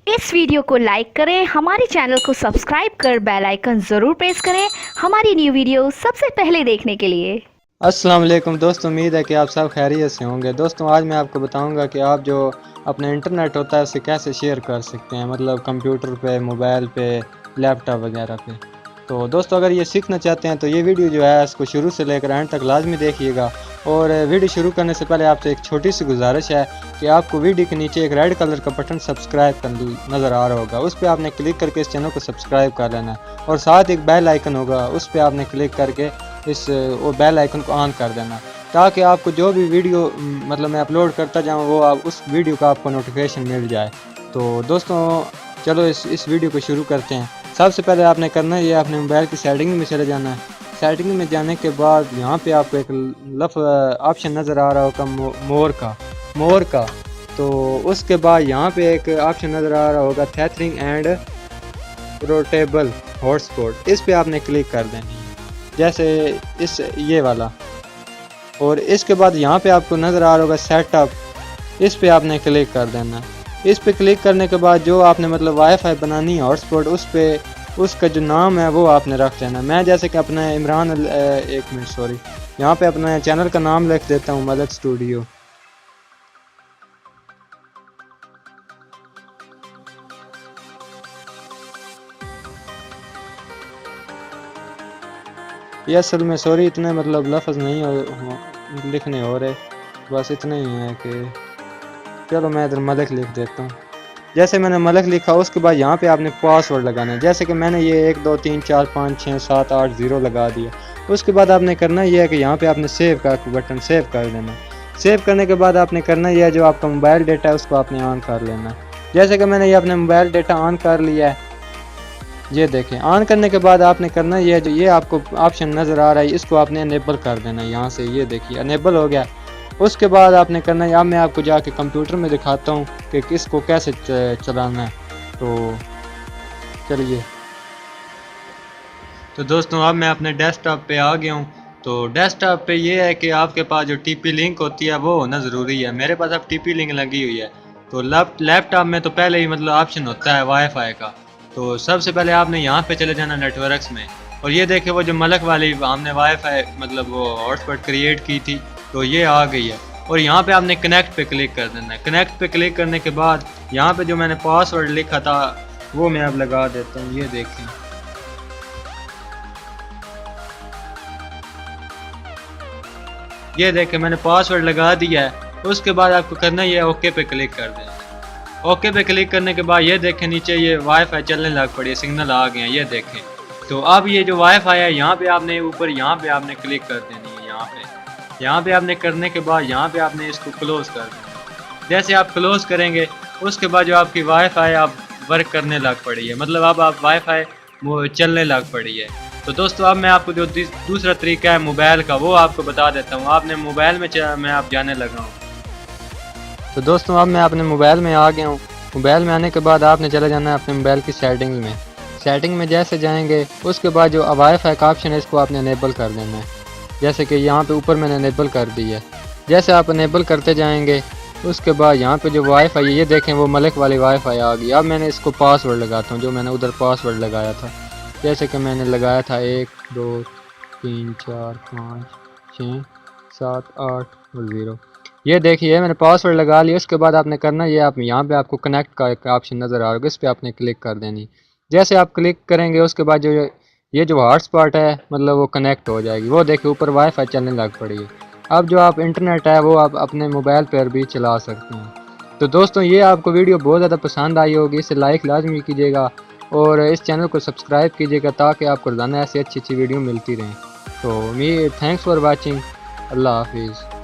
इस वीडियो को लाइक करें, हमारे चैनल को सब्सक्राइब कर बेल आइकन ज़रूर प्रेस करें हमारी न्यू वीडियो सबसे पहले देखने के लिए। अस्सलाम वालेकुम दोस्तों, उम्मीद है कि आप सब खैरियत से होंगे। दोस्तों आज मैं आपको बताऊंगा कि आप जो अपना इंटरनेट होता है उसे कैसे शेयर कर सकते हैं, मतलब कंप्यूटर पे, मोबाइल पे, लैपटॉप वगैरह पे। तो दोस्तों अगर ये सीखना चाहते हैं तो ये वीडियो जो है इसको शुरू से लेकर एंड तक लाजमी देखिएगा। और वीडियो शुरू करने से पहले आपसे एक छोटी सी गुजारिश है कि आपको वीडियो के नीचे एक रेड कलर का बटन सब्सक्राइब कर नज़र आ रहा होगा, उस पर आपने क्लिक करके इस चैनल को सब्सक्राइब कर लेना है। और साथ एक बेल आइकन होगा, उस पर आपने क्लिक करके इस वो बेल आइकन को ऑन कर देना, ताकि आपको जो भी वीडियो मतलब मैं अपलोड करता जाऊँ वो आप उस वीडियो का आपको नोटिफिकेशन मिल जाए। तो दोस्तों चलो इस वीडियो को शुरू करते हैं। सबसे पहले आपने करना है ये अपने मोबाइल की सेटिंग में चले जाना है। सेटिंग में जाने के बाद यहाँ पे आपको एक ऑप्शन नज़र आ रहा होगा मोर का। तो उसके बाद यहाँ पे एक ऑप्शन नज़र आ रहा होगा थेथरिंग एंड रोटेबल हॉटस्पॉट, इस पे आपने क्लिक कर देनी है, जैसे इस ये वाला। और इसके बाद यहाँ पे आपको नज़र आ रहा होगा सेटअप, इस पे आपने क्लिक कर देना। इस पे क्लिक करने के बाद जो आपने मतलब वाईफाई बनानी है हॉटस्पॉट, उस पे उसका जो नाम है वो आपने रख देना। मैं जैसे कि अपना एक मिनट सॉरी, यहाँ पे अपना चैनल का नाम लिख देता हूँ, मलक स्टूडियो। ये असल में सॉरी इतने मतलब लफ्ज़ नहीं लिखने हो रहे, बस इतना ही है कि चलो मैं इधर मलक लिख देता हूँ। जैसे मैंने मलक लिखा उसके बाद यहाँ पे आपने पासवर्ड लगाना है, जैसे कि मैंने ये 1 2 3 4 5 6 7 8 0 लगा दिया। उसके बाद आपने करना यह है कि यहाँ पे आपने सेव का बटन सेव कर देना। सेव करने के बाद आपने करना यह है जो आपका मोबाइल डेटा है उसको आपने ऑन कर लेना। जैसे कि मैंने ये अपने मोबाइल डेटा ऑन कर लिया है, ये देखें। ऑन करने के बाद आपने करना यह जो ये आपको ऑप्शन नज़र आ रहा है इसको आपने अनेबल कर देना। यहाँ से ये देखिए अनेबल हो गया। उसके बाद आपने करना है, अब मैं आपको जाके कंप्यूटर में दिखाता हूँ कि किसको कैसे चलाना है। तो चलिए, तो दोस्तों अब मैं अपने डेस्कटॉप पे आ गया हूँ। तो डेस्कटॉप पे ये है कि आपके पास जो टीपी लिंक होती है वो होना ज़रूरी है। मेरे पास अब टीपी लिंक लगी हुई है। तो लैपटॉप में तो पहले ही मतलब ऑप्शन होता है वाईफाई का। तो सबसे पहले आपने यहाँ पे चले जाना नेटवर्क्स में, और ये देखे वो जो मलक वाली हमने वाईफाई मतलब वो हॉटस्पॉट क्रिएट की थी, तो ये आ गई है। और यहाँ पे आपने कनेक्ट पे क्लिक कर देना है। कनेक्ट पे क्लिक करने के बाद यहाँ पे जो मैंने पासवर्ड लिखा था वो मैं अब लगा देता हूँ, ये देखें। ये देखें मैंने पासवर्ड लगा दिया है। उसके बाद आपको करना है ये ओके पे क्लिक कर देना। ओके पे क्लिक करने के बाद ये देखें नीचे ये वाईफाई चलने लग पड़ी है, सिग्नल आ गए हैं, ये देखें। तो अब ये जो वाईफाई है यहाँ पे आपने ऊपर यहाँ पे आपने क्लिक कर देनी है। यहाँ पे आपने करने के बाद यहाँ पे आपने इसको क्लोज कर देना। जैसे आप क्लोज करेंगे उसके बाद जो आपकी वाईफाई आप वर्क करने लग पड़ी है, मतलब अब आप वाईफाई चलने लग पड़ी है। तो दोस्तों अब मैं आपको जो दूसरा तरीका है मोबाइल का वो आपको बता देता हूँ। आपने मोबाइल में मैं आप जाने लगा हूँ। तो दोस्तों अब मैं अपने मोबाइल में आ गया हूँ। मोबाइल में आने के बाद आपने चले जाना है अपने मोबाइल की सेटिंग में। सेटिंग में जैसे जाएंगे उसके बाद जो वाईफाई का ऑप्शन है इसको आपने अनेबल कर देना है, जैसे कि यहाँ पे ऊपर मैंने अनेबल कर दी है। जैसे आप अनेबल करते जाएंगे उसके बाद यहाँ पे जो वाईफाई है ये देखें वो मलक वाली वाईफाई आ गई। अब मैंने इसको पासवर्ड लगाता हूँ, जो मैंने उधर पासवर्ड लगाया था, जैसे कि मैंने लगाया था 1 2 3 4 5 6 7 8 और 0। ये देखिए मैंने पासवर्ड लगा लिया। उसके बाद आपने करना ये आप यहाँ पे आपको कनेक्ट का एक ऑप्शन नज़र आ रहा होगा, इस पर आपने क्लिक कर देनी। जैसे आप क्लिक करेंगे उसके बाद जो ये जो हॉटस्पॉट है मतलब वो कनेक्ट हो जाएगी। वो देखिए ऊपर वाईफाई चलने लग पड़ी है। अब जो आप इंटरनेट है वो आप अपने मोबाइल पर भी चला सकते हैं। तो दोस्तों ये आपको वीडियो बहुत ज़्यादा पसंद आई होगी, इसे लाइक लाजमी कीजिएगा और इस चैनल को सब्सक्राइब कीजिएगा ताकि आपको रोज़ाना ऐसी अच्छी वीडियो मिलती रहें। तो मी थैंक्स फॉर वॉचिंग। अल्लाह हाफिज़।